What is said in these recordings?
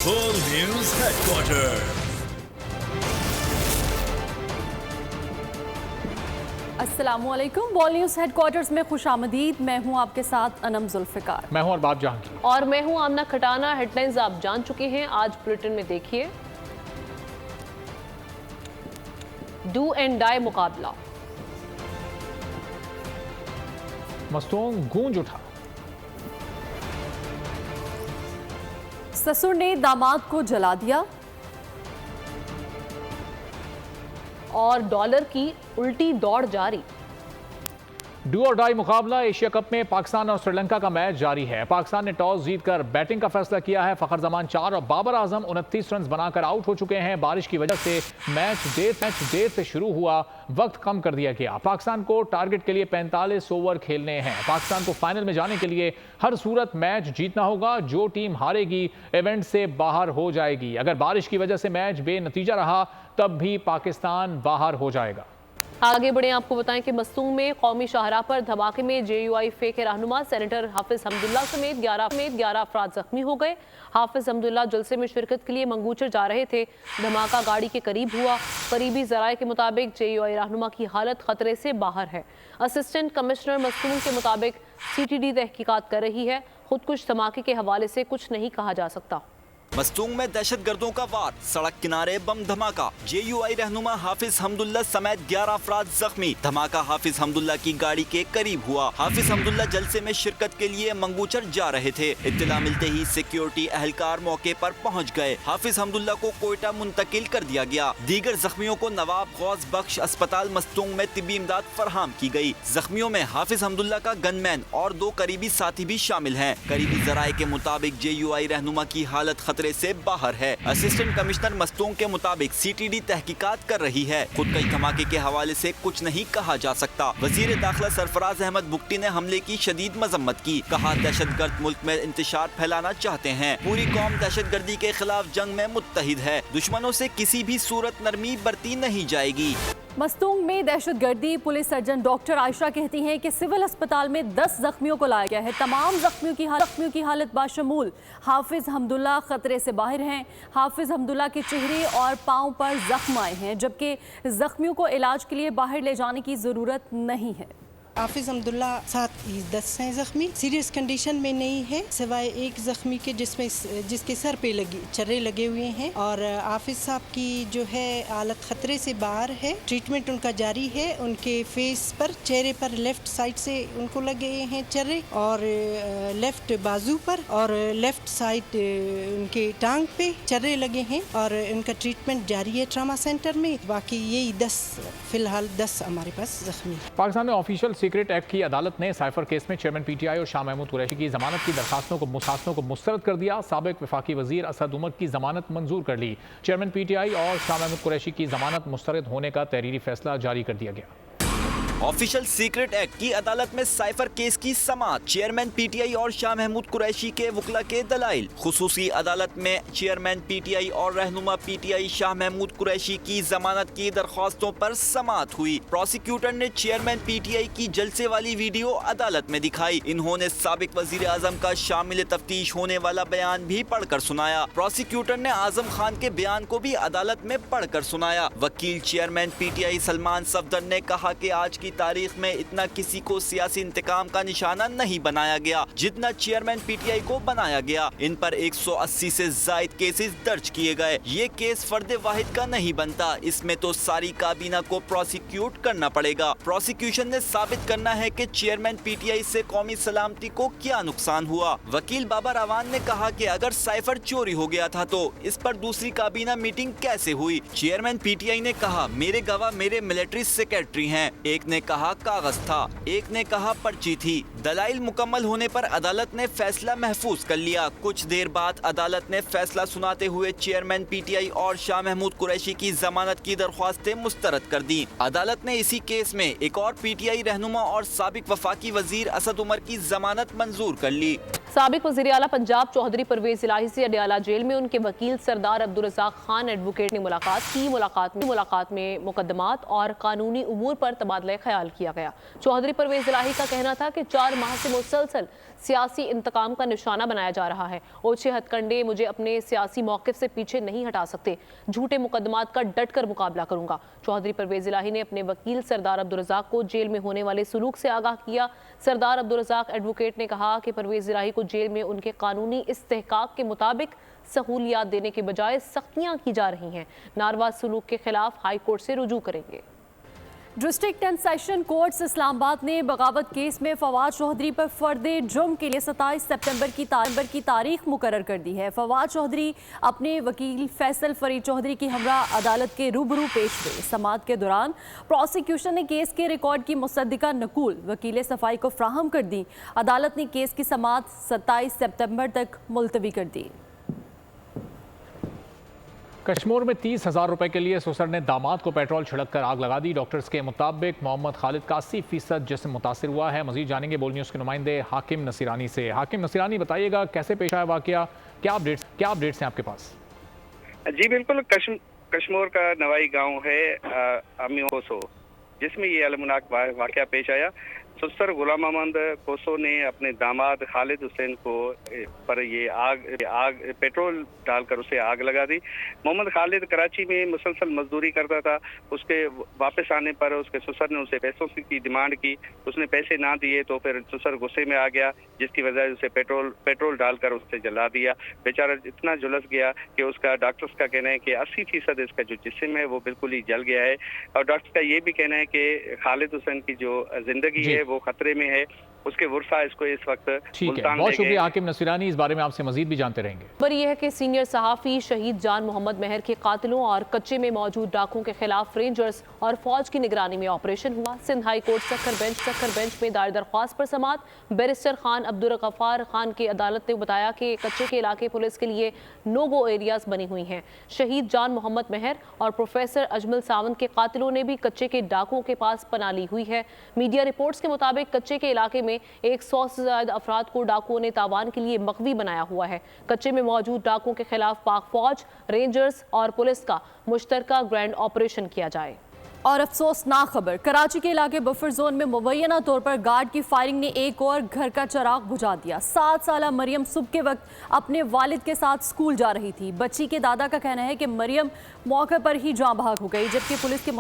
World News Headquarters. अस्सलामुअलैकुम। World news headquarters में खुशामदीद। मैं हूं आपके साथ अनम जुल्फ़िकार। मैं हूं अरबाब जहांगीर। और मैं हूं आमना खटाना। हेडलाइंस आप जान चुके हैं। आज बुलेटिन में देखिए, डू एंड डाई मुकाबला, मस्तूंग गूंज उठा, ससुर ने दामाद को जला दिया, और डॉलर की उल्टी दौड़ जारी। डू और डाई मुकाबला। एशिया कप में पाकिस्तान और श्रीलंका का मैच जारी है। पाकिस्तान ने टॉस जीतकर बैटिंग का फैसला किया है। फखर जमान 4 और बाबर आजम 29 रन बनाकर आउट हो चुके हैं। बारिश की वजह से मैच देर से शुरू हुआ, वक्त कम कर दिया गया। पाकिस्तान को टारगेट के लिए 45 ओवर खेलने हैं। पाकिस्तान को फाइनल में जाने के लिए हर सूरत मैच जीतना होगा। जो टीम हारेगी इवेंट से बाहर हो जाएगी। अगर बारिश की वजह से मैच बेनतीजा रहा तब भी पाकिस्तान बाहर हो जाएगा। आगे बढ़े, आपको बताएं कि मस्तूंग में कौमी शाहराह पर धमाके में JUIF के रहनुमा सेनेटर हाफिज हमदुल्ला समेत 11 अफराद जख्मी हो गए। हाफिज हमदुल्ला जलसे में शिरकत के लिए मंगूचर जा रहे थे। धमाका गाड़ी के करीब हुआ। करीबी जराये के मुताबिक JUI रहनुमा की हालत खतरे से बाहर है। असिस्टेंट कमिश्नर मस्तूंग के मुताबिक CTD तहकीकात कर रही है। खुदकुश धमाके के हवाले से कुछ नहीं कहा जा सकता। मस्तूंग में दहशतगर्दों का वार, सड़क किनारे बम धमाका। JUI रहनुमा हाफिज हमदुल्ला समेत 11 अफराद जख्मी। धमाका हाफिज हमदुल्ला की गाड़ी के करीब हुआ। हाफिज हमदुल्ला जलसे में शिरकत के लिए मंगूचर जा रहे थे। इत्तला मिलते ही सिक्योरिटी एहलकार मौके पर पहुंच गए। हाफिज हमदुल्ला को कोयटा मुंतकिल कर दिया गया। दीगर जख्मियों को नवाब गौस बख्श अस्पताल मस्तूंग में तिब्बी इमदाद फरहम की गई। जख्मियों में हाफिज हमदुल्ला का गनमैन और 2 करीबी साथी भी शामिल हैं। करीबी जराये के मुताबिक JUI रहनुमा की हालत खतरे से बाहर है। असिस्टेंट कमिश्नर मस्तूंग के मुताबिक CTD तहकीकात कर रही है। खुदकश धमाके के हवाले से कुछ नहीं कहा जा सकता। वजीर दाखिला सरफराज अहमद बुगटी ने हमले की शदीद मजम्मत की। कहा, दहशतगर्द मुल्क में इंतशार फैलाना चाहते हैं। पूरी कौम दहशतगर्दी के खिलाफ जंग में मुत्तहिद है। दुश्मनों से किसी भी सूरत नरमी बरती नहीं जाएगी। मस्तूंग में दहशतगर्दी। पुलिस सर्जन डॉक्टर आयशा कहती हैं कि सिविल अस्पताल में 10 जख्मियों को लाया गया है। तमाम जख्मियों की हालत बाशमूल हाफिज हमदुल्ला खतरे से बाहर हैं। हाफिज हमदुल्ला के चेहरे और पाँव पर जख्म आए हैं, जबकि जख्मियों को इलाज के लिए बाहर ले जाने की ज़रूरत नहीं है। हाफिज हमदुल्ला 10 हैं जख्मी, सीरियस कंडीशन में नहीं है, सिवाय एक जख्मी के जिसके सर पे चर्रे लगे हुए हैं। और हाफिज साहब की जो है हालत खतरे से बाहर है। ट्रीटमेंट उनका जारी है। उनके फेस पर, चेहरे पर लेफ्ट साइड से उनको लगे हैं चर्रे, और लेफ्ट बाजू पर और लेफ्ट साइड उनके टांग पे चर्रे लगे हैं। और उनका ट्रीटमेंट जारी है ट्रामा सेंटर में। बाकी यही 10 फिलहाल 10 हमारे पास जख्मी। पाकिस्तान में ऑफिशियल सीक्रेट एक्ट की अदालत ने साइफर केस में चेयरमैन PTI और शाह महमूद कुरैशी की जमानत की दरखास्तों को मुस्तरद कर दिया। साबिक वफाकी वजीर असद उमर की जमानत मंजूर कर ली। चेयरमैन PTI और शाह महमूद कुरैशी की जमानत मुस्तरद होने का तहरीरी फैसला जारी कर दिया गया। ऑफिशियल सीक्रेट एक्ट की अदालत में साइफर केस की समाअत। चेयरमैन PTI और शाह महमूद कुरैशी के वकला के दलाइल। खुसूसी अदालत में चेयरमैन PTI और रहनुमा PTI शाह महमूद कुरैशी की जमानत की दरख्वास्तों पर समाअत हुई। प्रोसिक्यूटर ने चेयरमैन PTI की जलसे वाली वीडियो अदालत में दिखाई। इन्होंने साबिक वजीर आजम का शामिल तफ्तीश होने वाला बयान भी पढ़कर सुनाया। प्रोसिक्यूटर ने आजम खान के बयान को भी अदालत में पढ़कर सुनाया। वकील चेयरमैन PTI सलमान सफदर ने कहा कि आज की तारीख में इतना किसी को सियासी इंतकाम का निशाना नहीं बनाया गया जितना चेयरमैन PTI को बनाया गया। इन पर 180 से जायद केसेस दर्ज किए गए। ये केस फर्द वाहिद का नहीं बनता, इसमें तो सारी काबीना को प्रोसिक्यूट करना पड़ेगा। प्रोसिक्यूशन ने साबित करना है कि चेयरमैन PTI से कौमी सलामती को क्या नुकसान हुआ। वकील बाबर अवान ने कहा कि अगर साइफर चोरी हो गया था तो इस पर दूसरी काबीना मीटिंग कैसे हुई। चेयरमैन PTI ने कहा, मेरे गवाह मेरे मिलिट्री सेक्रेटरी हैं। एक ने कहा कागज था, एक ने कहा पर्ची थी। दलाइल मुकम्मल होने पर अदालत ने फैसला महफूज कर लिया। कुछ देर बाद अदालत ने फैसला सुनाते हुए चेयरमैन PTI और शाह महमूद कुरैशी की जमानत की दरख्वास्तें मुस्तरद कर दी। अदालत ने इसी केस में एक और PTI रहनुमा और साबिक वफाकी वजीर असद उमर की जमानत मंजूर कर ली। साबिक वज़ीर आला पंजाब चौधरी परवेज इलाही से अडयाला जेल में उनके वकील सरदार अब्दुल रज़ाक खान एडवोकेट ने मुलाकात की। मुलाकात में मुकदमात और कानूनी उमूर पर तबादला ख्याल किया गया। चौधरी परवेज इलाही का कहना था कि 4 माह से मुसलसल सियासी इंतकाम का निशाना बनाया जा रहा है। ओछे हथकंडे मुझे अपने सियासी मौक़िफ़ से पीछे नहीं हटा सकते। झूठे मुकदमात का डट कर मुकाबला करूंगा। चौधरी परवेज इलाही ने अपने वकील सरदार अब्दुल रज़ाक को जेल में होने वाले सलूक से आगाह किया। सरदार अब्दुल रज़ाक एडवोकेट ने कहा कि परवेज इलाही को जेल में उनके कानूनी इस्तेहकाक के मुताबिक सहूलियात देने के बजाय सख्तियां की जा रही हैं। नारवा सलूक के खिलाफ हाई कोर्ट से रुजू करेंगे। District and session courts Islamabad ने बगावत केस में फवाद चौधरी पर फर्दे जुर्म के लिए 27 सितंबर की तारीख मुकर्रर कर दी है। फवाद चौधरी अपने वकील फैसल फरीद चौधरी की हमरा अदालत के रूबरू पेश हुए। समाअत के दौरान प्रोसिक्यूशन ने केस के रिकॉर्ड की मुसद्दिका नकूल वकील सफाई को फ्राहम कर दी। अदालत ने केस की समाअत 27 सितंबर तक मुलतवी कर दी। कश्मीर में 30,000 रुपए के लिए ससुर ने दामाद को पेट्रोल छिड़क कर आग लगा दी। डॉक्टर्स के मुताबिक मोहम्मद खालिद का 80% जिस्म मुतासिर हुआ है। मजीद जानेंगे बोल न्यूज़ के नुमाइंदे हाकिम नसीरानी से। हाकिम नसीरानी, बताइएगा कैसे पेश आया वाकया, क्या अपडेट्स हैं आपके पास? जी बिल्कुल, कश्मीर का नवाई गांव है अमी कोसो, जिसमें ये अलमनाक वाकया पेश आया। ससुर गुलाम अहमद कोसो ने अपने दामाद खालिद हुसैन को पर ये आग पेट्रोल डालकर उसे आग लगा दी। मोहम्मद खालिद कराची में मुसलसल मजदूरी करता था। उसके वापस आने पर उसके ससुर ने उसे पैसों की डिमांड की। उसने पैसे ना दिए तो फिर ससुर गुस्से में आ गया, जिसकी वजह उसे पेट्रोल डालकर उससे जला दिया। बेचारा इतना झुलस गया कि उसका डॉक्टर्स का कहना है कि 80% इसका जो जिस्म है वो बिल्कुल ही जल गया है। और डॉक्टर्स का ये भी कहना है कि खालिद हुसैन की जो जिंदगी है वो खतरे में है। उसके वर्सा इसको इस वक्त ठीक है, बहुत शुक्रिया हाकिम नसीरानी। इस बारे में आपसे मजीद भी जानते रहेंगे। पर यह है कि सीनियर सहाफ़ी शहीद जान मोहम्मद महर के कातिलों और कच्चे में मौजूद डाकुओं के खिलाफ रेंजर्स और फौज की निगरानी में ऑपरेशन हुआ। सिंध हाई कोर्ट सक्कर बेंच में दायर दरख्वास्त पर समाअत। बैरिस्टर खान अब्दुल गफ्फार खान की अदालत ने बताया कि कच्चे के इलाके पुलिस के लिए नो गो एरियाज बनी हुई हैं। शहीद जान मोहम्मद महर और प्रोफेसर अजमल सावंत के कातिलों ने भी कच्चे के डाकुओं के पास पनाह ली हुई है। मीडिया रिपोर्ट्स के मुताबिक कच्चे के इलाके में 100 से ज्यादा अफराद को डाकुओं ने तावान के लिए मकवी बनाया हुआ है। कच्चे में मौजूद डाकुओं के खिलाफ पाक फौज, रेंजर्स और पुलिस का मुश्तरका ग्रैंड ऑपरेशन किया जाए। और अफसोसनाक खबर, कराची के इलाके बफर जोन में मुबैना तौर पर गार्ड की फायरिंग ने एक और घर का चिराग बुझा दिया। 7 साला मरियम सुबह के वक्त अपने वालिद के साथ स्कूल जा रही थी। बच्ची के दादा का कहना है कि मरियम मौके पर ही जाँ बहक हो गई, जबकि पुलिस के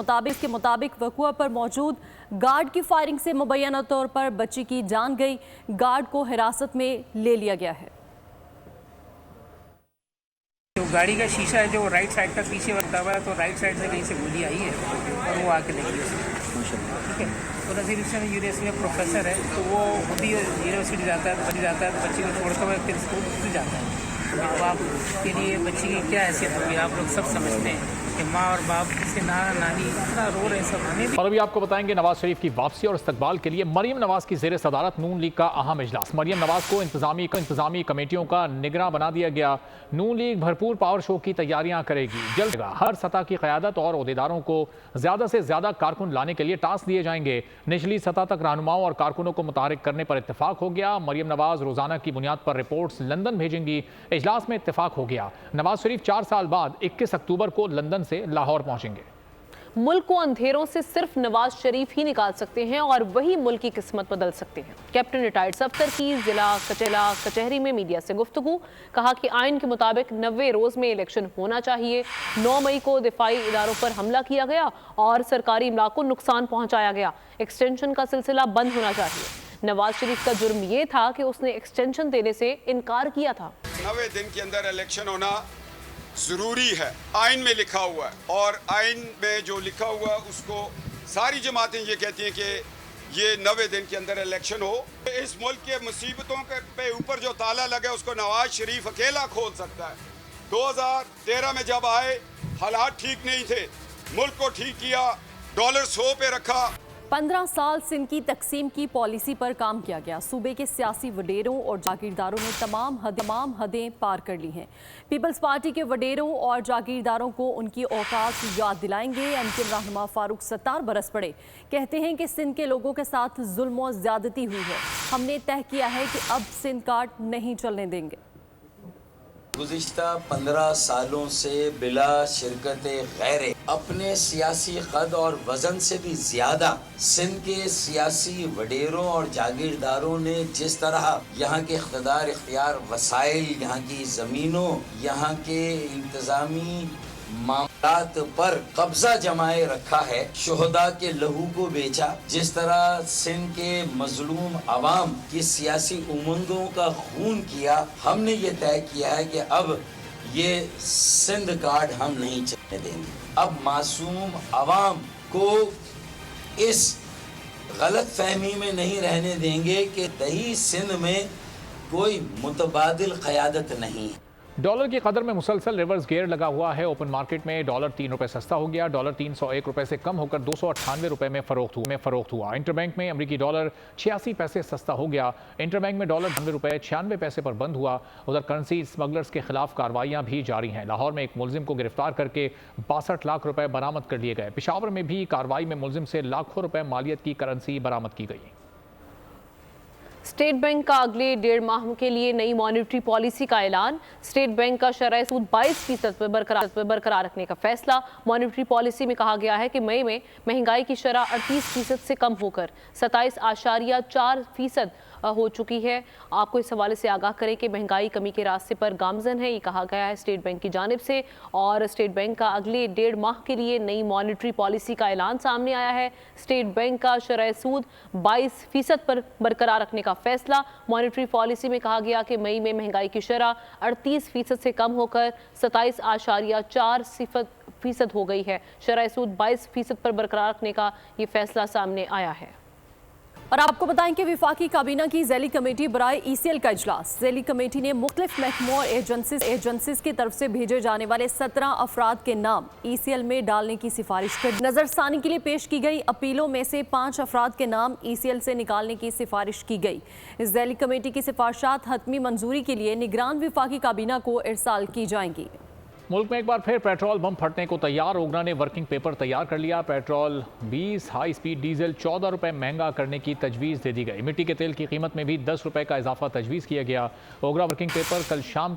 मुताबिक वक़ुआ पर मौजूद गार्ड की फायरिंग से मुबैना तौर पर बच्ची की जान गई। गार्ड को हिरासत में ले लिया गया है। तो गाड़ी का शीशा है जो राइट साइड का पीछे बनता हुआ है, तो राइट साइड से कहीं से गोली आई है और वो आके लगी उसमें। ठीक है, तो नज़ीर हुसैन यूनिवर्सिटी में प्रोफेसर है, तो वो खुद ही यूनिवर्सिटी जाता है, बच्ची को छोड़ते हुए फिर स्कूल जाता है। माँ बाप के लिए बच्ची की क्या हैसियत होगी, आप लोग सब समझते हैं कि माँ और बाप से नानी इतना रो रहे हैं सब। हमें भी और अभी आपको बताएंगे नवाज शरीफ की वापसी और इस्तकबाल के लिए मरियम नवाज की ज़ेर सदारत नून लीग का अहम इजलास। मरियम नवाज को इंतजामी कमेटियों का निगरान बना दिया गया। नून लीग भरपूर पावर शो की तैयारियां करेगी। जल्द हर सतह की क़यादत और ओहदेदारों को ज़्यादा से ज़्यादा कारकुन लाने के लिए टास्क दिए जाएंगे। निचली सतह तक रहनुमाओं और कारकुनों को मुतहरिक करने पर इत्तेफाक हो गया। मरियम नवाज रोज़ाना की बुनियाद पर रिपोर्ट्स लंदन भेजेंगी। इजलास में इत्तेफाक हो गया। नवाज शरीफ 4 साल बाद 21 अक्टूबर को लंदन से लाहौर पहुंचेंगे। मुल्क को अंधेरों से सिर्फ नवाज शरीफ ही निकाल सकते हैं और वही मुल्क की किस्मत बदल सकते हैं। कैप्टन रिटायर्ड सफ्तर की जिला कचहरी में मीडिया से गुफ्तगू, कहा कि आइन के मुताबिक 90 रोज में इलेक्शन होना चाहिए। 9 मई को दिफाई इदारों पर हमला किया गया और सरकारी इमलाक को नुकसान पहुंचाया गया। एक्सटेंशन का सिलसिला बंद होना चाहिए। नवाज शरीफ का जुर्म यह था कि उसने एक्सटेंशन देने से इनकार किया था। 90 दिन के अंदर इलेक्शन होना जरूरी है, आइन में लिखा हुआ है, और आइन में जो लिखा हुआ है उसको सारी जमातें ये कहती हैं कि ये 90 दिन के अंदर इलेक्शन हो। इस मुल्क के मुसीबतों के पे ऊपर जो ताला लगा उसको नवाज शरीफ अकेला खोल सकता है। 2013 में जब आए हालात ठीक नहीं थे, मुल्क को ठीक किया, डॉलर 100 पे रखा, 15 साल सिंध की तकसीम की पॉलिसी पर काम किया गया। सूबे के सियासी वडेरों और जागीरदारों ने तमाम हदें पार कर ली हैं। पीपल्स पार्टी के वडेरों और जागीरदारों को उनकी औकात याद दिलाएंगे। एमकेएम रहनुमा फारूक सत्तार बरस पड़े, कहते हैं कि सिंध के लोगों के साथ जुल्म और ज्यादती हुई है। हमने तय किया है कि अब सिंध कार्ड नहीं चलने देंगे। गुज़िश्ता 15 सालों से बिला शिरकत गैर अपने सियासी कद और वज़न से भी ज़्यादा सिंध के सियासी वडेरों और जागीरदारों ने जिस तरह यहाँ के इख्तियार वसाइल, यहाँ की ज़मीनों, यहाँ के इंतज़ामी मामलात पर कब्जा जमाए रखा है, शुहदा के लहू को बेचा, जिस तरह सिंध के मजलूम अवाम की सियासी उमंगों का खून किया, हमने ये तय किया है कि अब ये सिंध कार्ड हम नहीं चलने देंगे। अब मासूम अवाम को इस गलत फहमी में नहीं रहने देंगे कि दही सिंध में कोई मुतबादिल क़यादत नहीं है। डॉलर की कदर में मुसलसल रिवर्स गियर लगा हुआ है। ओपन मार्केट में डॉलर 3 रुपये सस्ता हो गया। डॉलर 301 रुपये से कम होकर 298 रुपये में फरोख्त हुआ। इंटरबैंक में अमरीकी डॉलर 86 पैसे सस्ता हो गया। इंटरबैंक में डॉलर 92 रुपये 96 पैसे पर बंद हुआ। उधर करेंसी स्मगलर्स के खिलाफ कार्रवाइयाँ भी जारी हैं। लाहौर में एक मुलजिम को गिरफ्तार करके 62 लाख रुपये बरामद कर लिए गए। पेशावर में भी कार्रवाई में मुलजिम से लाखों रुपये मालियत की करेंसी बरामद की गई। स्टेट बैंक का अगले 1.5 माह के लिए नई मॉनेटरी पॉलिसी का ऐलान। स्टेट बैंक का शरह सूद 22% पर बरकरार रखने का फैसला। मॉनेटरी पॉलिसी में कहा गया है कि मई में महंगाई की शरह 38% से कम होकर 27.4% हो चुकी है। आपको इस हवाले से आगाह करें कि महंगाई कमी के रास्ते पर गामजन है, ये कहा गया है स्टेट बैंक की जानिब से। और स्टेट बैंक का अगले 1.5 माह के लिए नई मॉनेटरी पॉलिसी का ऐलान सामने आया है। स्टेट बैंक का शरह सूद 22% पर बरकरार रखने का फैसला। मॉनेटरी पॉलिसी में कहा गया कि मई में महंगाई की शरह 38% से कम होकर 27.4% हो गई है। शरह सूद 22% पर बरकरार रखने का ये फैसला सामने आया है। और आपको बताएं कि विफाकी काबीना की ज़ैली कमेटी बराए ECL का इजलास। ज़ैली कमेटी ने मुख्तलिफ महकमों और एजेंसीज की तरफ से भेजे जाने वाले 17 अफराद के नाम ECL में डालने की सिफारिश कर नज़रसानी के लिए पेश की गई अपीलों में से 5 अफराद के नाम ECL से निकालने की सिफारिश की गई। इस ज़ैली कमेटी की सिफारिशात हतमी मंजूरी के लिए निगरान विफाकी काबीना को इरसाल की जाएंगी। मुल्क में एक बार फिर पेट्रोल बम फटने को तैयार। ओगरा ने वर्किंग पेपर तैयार कर लिया। पेट्रोल 20, हाई स्पीड डीजल 14 रुपये महंगा करने की तजवीज़ दे दी गई। मिट्टी के तेल की कीमत में भी 10 रुपये का इजाफा तजवीज़ किया गया। ओगरा वर्किंग पेपर कल शाम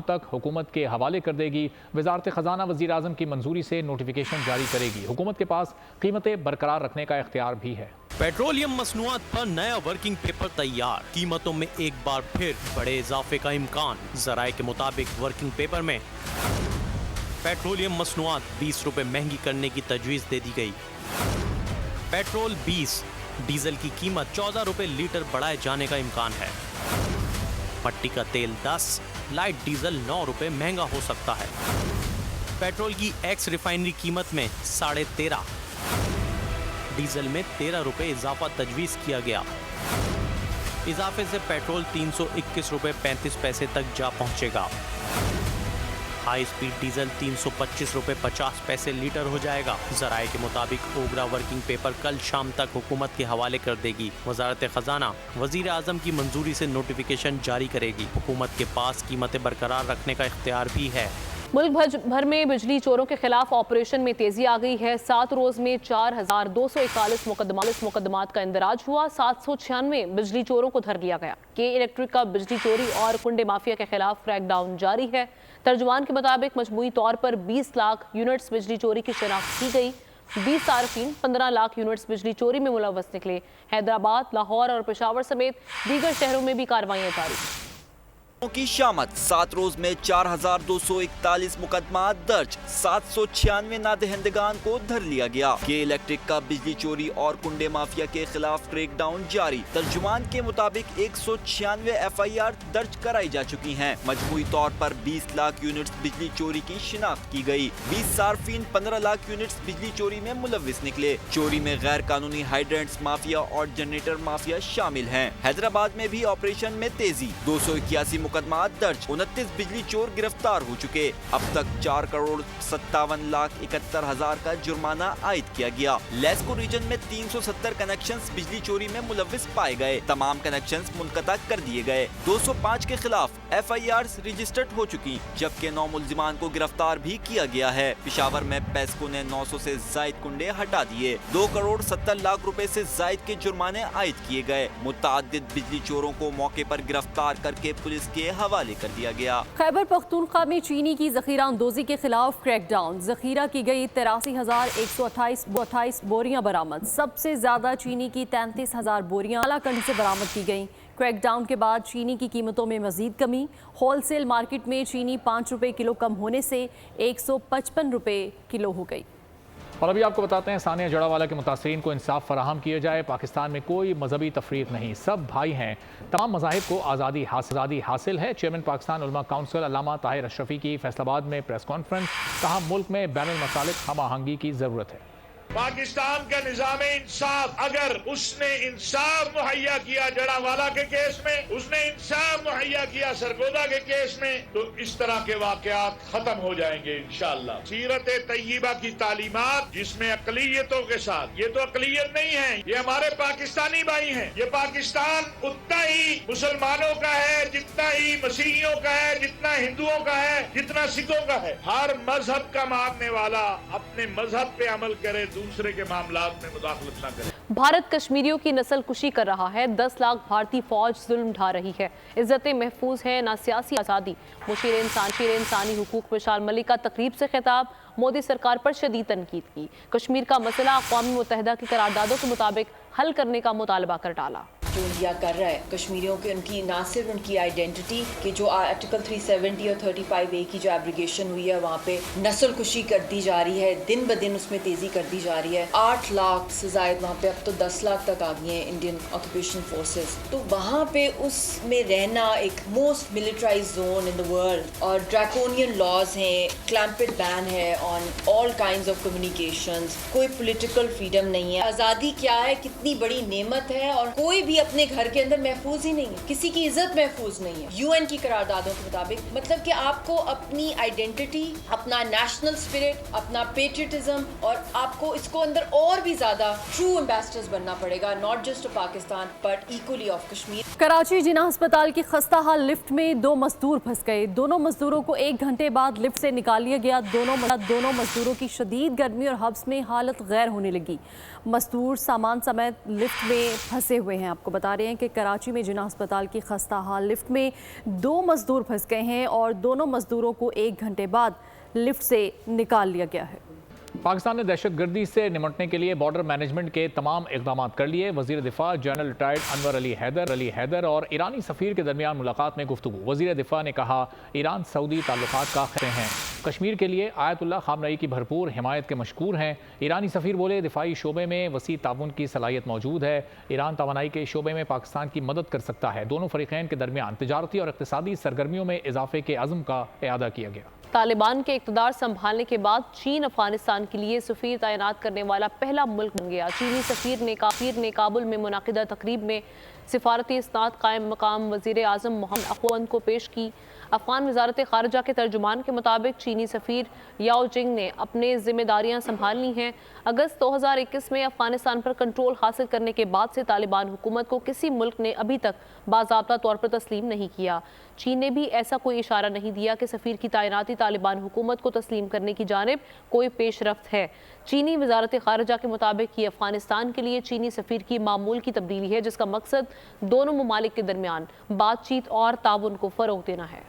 तक हुकूमत के हवाले कर देगी। वजारत ख़जाना वज़ीर आज़म की मंजूरी से नोटिफिकेशन जारी करेगी। हुकूमत के पास कीमतें बरकरार रखने का इख्तियार भी है। पेट्रोलियम मसनूआत पर नया वर्किंग पेपर तैयार। कीमतों में एक बार फिर बड़े इजाफे का इम्कान। ज़राए के मुताबिक वर्किंग पेपर में पेट्रोलियम मसनूआत 20 रुपये महंगी करने की तजवीज़ दे दी गई। पेट्रोल 20, डीजल की कीमत 14 रुपये लीटर बढ़ाए जाने का इम्कान है। मट्टी का तेल 10, लाइट डीजल 9 रुपये महंगा हो सकता है। पेट्रोल की एक्स रिफाइनरी कीमत में 13.5, डीजल में 13 रुपये इजाफा तजवीज़ किया गया। इजाफे से पेट्रोल 321 रुपये 35 पैसे तक जा पहुंचेगा। हाई स्पीड डीजल 325 रुपये 50 पैसे लीटर हो जाएगा। ज़राए के मुताबिक ओगरा वर्किंग पेपर कल शाम तक हुकूमत के हवाले कर देगी। वजारत ख़जाना वज़ीर आज़म की मंजूरी से नोटिफिकेशन जारी करेगी। हुकूमत के पास कीमतें बरकरार रखने का इख्तियार भी है। मुल्क भर में बिजली चोरों के खिलाफ ऑपरेशन में तेजी आ गई है। 7 रोज में 4241 मुकदमात का इंदराज हुआ। 796 बिजली चोरों को धर लिया गया। के इलेक्ट्रिक का बिजली चोरी और कुंडे माफिया के खिलाफ क्रैकडाउन जारी है। तर्जुमान के मुताबिक मजमूई तौर पर 20 लाख यूनिट्स बिजली चोरी की शनाख्त की गई। 20 सार्फिन 15 लाख यूनिट्स बिजली चोरी में मुलव्वस निकले। हैदराबाद, लाहौर और पेशावर समेत दीगर शहरों में भी कार्रवाइयां जारी की शामत। 7 रोज में 4241 मुकदमा दर्ज। 796 नादहिंदगान को धर लिया गया। के इलेक्ट्रिक का बिजली चोरी और कुंडे माफिया के खिलाफ क्रेकडाउन जारी। तर्जुमान के मुताबिक 196 FIR दर्ज कराई जा चुकी हैं। मजमूई तौर पर 20 लाख यूनिट्स बिजली चोरी की शिनाख्त की गई। 20 सार्फिन 15 लाख यूनिट्स बिजली चोरी में मुलव्विस निकले। चोरी में गैर कानूनी हाइड्रेंट्स माफिया और जनरेटर माफिया शामिल हैं। हैदराबाद में भी ऑपरेशन में तेजी। 281 मुकदमा दर्ज, 29 बिजली चोर गिरफ्तार हो चुके। अब तक 4,57,71,000 का जुर्माना आयद किया गया। लेस्को रीजन में 370 कनेक्शंस बिजली चोरी में मुलविस पाए गए। तमाम कनेक्शंस मुनक़ता कर दिए गए। 205 के खिलाफ FIRs रजिस्टर्ड हो चुकी, जबकि 9 मुल्जिमान को गिरफ्तार भी किया गया है। पेशावर में पेस्को ने 900 से जायद कुंडे हटा दिए। 2,70,00,000 रुपए से जायद के जुर्माने आयद किए गए। मुतअद्दिद बिजली चोरों को मौके पर गिरफ्तार करके पुलिस के हवाले कर दिया गया। खैबर पख्तूनख्वा में चीनी की जखीरा अंदोजी के खिलाफ क्रैकडाउन, जखीरा की गई 83,128 बोरियां बरामद। सबसे ज्यादा चीनी की 33,000 बोरियां कालाकंड से बरामद की गई। क्रैकडाउन के बाद चीनी की कीमतों में मजीद कमी। होलसेल मार्केट में चीनी 5 रुपए किलो कम होने से 155 रुपए किलो हो गई। और अभी आपको बताते हैं सानिया जड़ावाला के मुतासरीन को इंसाफ फराहम किया जाए। पाकिस्तान में कोई मजहबी तफरीक नहीं, सब भाई हैं। तमाम मज़ाहिब को आज़ादी हासिल है। चेयरमैन पाकिस्तान उलमा काउंसिल अल्लामा ताहिर अशरफी की फैसलाबाद में प्रेस कॉन्फ्रेंस। कहा मुल्क में बैनुल मसालिक हम आहंगी की ज़रूरत है। पाकिस्तान का निजाम इंसाफ, अगर उसने इंसाफ मुहैया किया जड़ावाला के केस में, उसने इंसाफ मुहैया किया सरगोदा के केस में, तो इस तरह के वाकयात खत्म हो जाएंगे इंशाअल्लाह। सीरत तय्यबा की तालीमात जिसमें अकलियतों के साथ, ये तो अकलियत नहीं है, ये हमारे पाकिस्तानी भाई हैं। ये पाकिस्तान उतना ही मुसलमानों का है जितना ही मसीहियों का है, जितना हिंदुओं का है, जितना सिखों का है। हर मजहब का मानने वाला अपने मजहब पे अमल करे, दूसरे के मामलात में मुदाखलत न करे। भारत कश्मीरियों की नस्ल कुशी कर रहा है। 10 लाख भारतीय फौज जुल्म ढा रही है। इज्जतें महफूज है ना सियासी आज़ादी। मुशीर इंसानी हुकूक विशाल मलिक का तकरीब से खिताब। मोदी सरकार पर शदीद तनकीद की। कश्मीर का मसला अक़वाम मुत्तहिदा की करारदादों के मुताबिक हल करने का मुतालबा कर डाला। जो इंडिया कर रहा है कश्मीरियों के, उनकी ना सिर्फ उनकी आइडेंटिटी की जो आर्टिकल 370 और 35A की जो एब्रिगेशन हुई है, वहाँ पे नस्ल कुशी कर दी जा रही है, दिन ब दिन उसमें तेज़ी कर दी जा रही है। 8 लाख से ज़ायद वहाँ पे, अब तो 10 लाख तक आ गई हैं इंडियन ऑक्यूपेशन फोर्सेस। तो वहाँ पे उसमें रहना एक most militarize zone in the world, और ड्रैकोनियन लॉज हैं, क्लैम्पेड बैन है on all kinds of communications, कोई पॉलिटिकल फ्रीडम नहीं है। आज़ादी क्या है, कितनी बड़ी नेमत है, और कोई भी अपने घर के अंदर महफूज ही नहीं है, किसी की इज्जत महफूज नहीं है UN की करारदादों के मुताबिक। मतलब कि आपको अपनी आइडेंटिटी, अपना नेशनल स्पिरिट, अपना पेट्रियटिज्म, और आपको इसको अंदर और भी ज्यादा ट्रू एम्बेसडर्स बनना पड़ेगा, not just of Pakistan but equally of Kashmir. Karachi Jinnah अस्पताल की खस्ता हाल लिफ्ट में 2 मजदूर फंस गए। दोनों मजदूरों को 1 घंटे बाद लिफ्ट से निकाल लिया गया। दोनों मजदूरों की शदीद गर्मी और हब्स में हालत गैर होने लगी। मजदूर सामान समेत लिफ्ट में फंसे हुए हैं। आपको बता रहे हैं कि कराची में जिना अस्पताल की खस्ता हाल लिफ्ट में 2 मजदूर फंस गए हैं और दोनों मजदूरों को 1 घंटे बाद लिफ्ट से निकाल लिया गया है। पाकिस्तान ने दहशतगर्दी से निपटने के लिए बॉर्डर मैनेजमेंट के तमाम इक़दाम कर लिए। वज़ीर दिफा जनरल रिटायर्ड अनवर अली हैदर और ईरानी सफ़ीर के दरमियान मुलाकात में गुफ्तगू। वज़ीर दिफा ने कहा ईरान सऊदी ताल्लुकात का खतरे हैं। कश्मीर के लिए आयतुल्लाह खामनई की भरपूर हिमायत के मशकूर हैं। ईरानी सफ़ीर बोले दिफाई शोबे में वसी ताउन की सलाहियत मौजूद है। ईरान तवानाई के शोबे में पाकिस्तान की मदद कर सकता है। दोनों फ़रीक़ैन के दरमियान तिजारती और इक़्तिसादी सरगर्मियों में इजाफे के अज़्म का इआदा किया गया। तालिबान के इक़्तिदार संभालने के बाद चीन अफगानिस्तान के लिए सफ़ीर तैनात करने वाला पहला मुल्क बन गया। चीनी सफ़ीर ने काबुल में मुनाकिदा तकरीब में सिफारती इस्नाद कायम मकाम वज़ीर आज़म मोहम्मद अखवंद को पेश की। अफ़गान वज़ारत ख़ारिजा के तर्जुमान के मुताबिक चीनी सफ़ीर याओ जिंग ने अपने ज़िम्मेदारियाँ संभालनी हैं। अगस्त 2021 में अफ़गानिस्तान पर कंट्रोल हासिल करने के बाद से तालिबान हुकूमत को किसी मुल्क ने अभी तक बाज़ाब्ता तौर पर तस्लीम नहीं किया। चीन ने भी ऐसा कोई इशारा नहीं दिया कि सफ़ीर की तैनाती तालिबान हुकूमत को तस्लीम करने की जानिब कोई पेशरफ्त है। चीनी वज़ारत ख़ारिजा के मुताबिक ये अफ़गानिस्तान के लिए चीनी सफ़ीर की मामूल की तब्दीली है, जिसका मकसद दोनों ममालिक के दरमियान बातचीत और ताउन को फ़रोग़ देना है।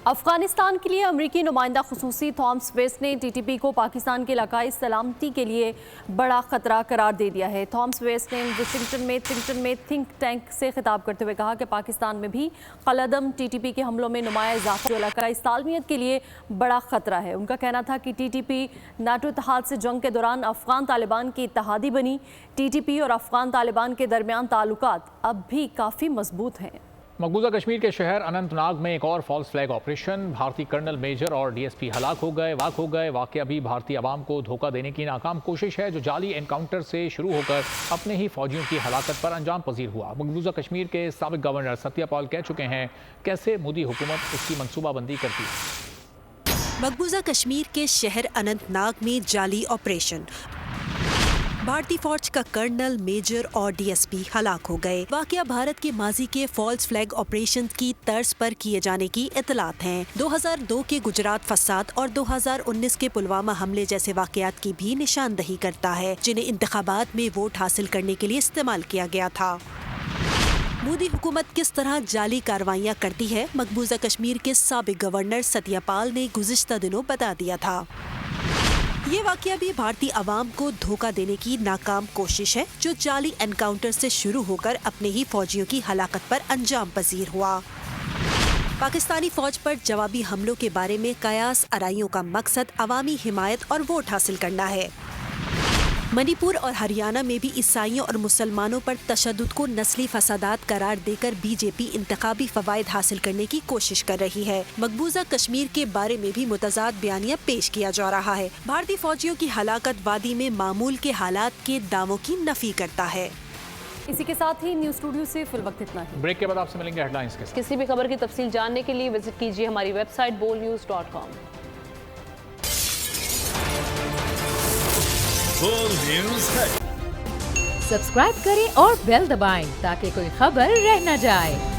अफगानिस्तान के लिए अमरीकी नुमाइंदा खुसूसी थॉमस वेस्ट ने TTP को पाकिस्तान के इलाकाई सलामती के लिए बड़ा खतरा करार दे दिया है। थॉमस वेस्ट ने वाशिंगटन में थिंक टैंक से खिताब करते हुए कहा कि पाकिस्तान में भी कलअदम TTP के हमलों में नुमाया इजाफा जो इलाकाई सालमियत के लिए बड़ा खतरा है। उनका कहना था कि TTP नाटो इत्तेहाद से जंग के दौरान अफगान तालिबान की इत्तेहादी बनी। TTP और अफगान तालिबान के दरमियान ताल्लुकात अब भी काफ़ी मजबूत हैं। मकबूजा कश्मीर के शहर अनंतनाग में एक और फॉल्स फ्लैग ऑपरेशन, भारतीय कर्नल मेजर और डीएसपी हलाक हो गए। वाकया भी भारतीय आवाम को धोखा देने की नाकाम कोशिश है जो जाली एनकाउंटर से शुरू होकर अपने ही फौजियों की हलाकत पर अंजाम पजीर हुआ। मकबूजा कश्मीर के साबिक गवर्नर सत्यपाल कह चुके हैं कैसे मोदी हुकूमत इसकी मनसूबाबंदी करती है। मकबूजा कश्मीर के शहर अनंतनाग में जाली ऑपरेशन, भारतीय फौज का कर्नल, मेजर और डीएसपी हलाक हो गए। वाकया भारत के माजी के फॉल्स फ्लैग ऑपरेशन की तर्ज पर किए जाने की इतलात हैं। 2002 के गुजरात फसाद और 2019 के पुलवामा हमले जैसे वाकयात की भी निशानदही करता है जिन्हें इंतखाबात में वोट हासिल करने के लिए इस्तेमाल किया गया था। मोदी हुकूमत किस तरह जाली कार्रवाइयाँ करती है, मकबूजा कश्मीर के साबिक गवर्नर सत्यपाल ने गुज़िश्ता दिनों बता दिया था। ये वाकया भी भारतीय आवाम को धोखा देने की नाकाम कोशिश है जो जाली एनकाउंटर से शुरू होकर अपने ही फौजियों की हलाकत पर अंजाम पजीर हुआ। पाकिस्तानी फौज पर जवाबी हमलों के बारे में कयास आराइयों का मकसद अवामी हिमायत और वोट हासिल करना है। मणिपुर और हरियाणा में भी ईसाइयों और मुसलमानों पर तशद्दुद को नस्ली फसादात करार देकर बीजेपी इंतखाबी फवायद हासिल करने की कोशिश कर रही है। मकबूजा कश्मीर के बारे में भी मुतजाद बयानिया पेश किया जा रहा है। भारतीय फौजियों की हलाकत वादी में मामूल के हालात के दावों की नफी करता है। इसी के साथ ही न्यूज़ स्टूडियो से फिल वक्त इतना ही। ब्रेक के बाद आपसे मिलेंगे हेडलाइंस के साथ। किसी भी खबर की तफसील जानने के लिए विजिट कीजिए हमारी वेबसाइट bolnews.com। बोल न्यूज है। सब्सक्राइब करें और बेल दबाएं ताकि कोई खबर रह न जाए।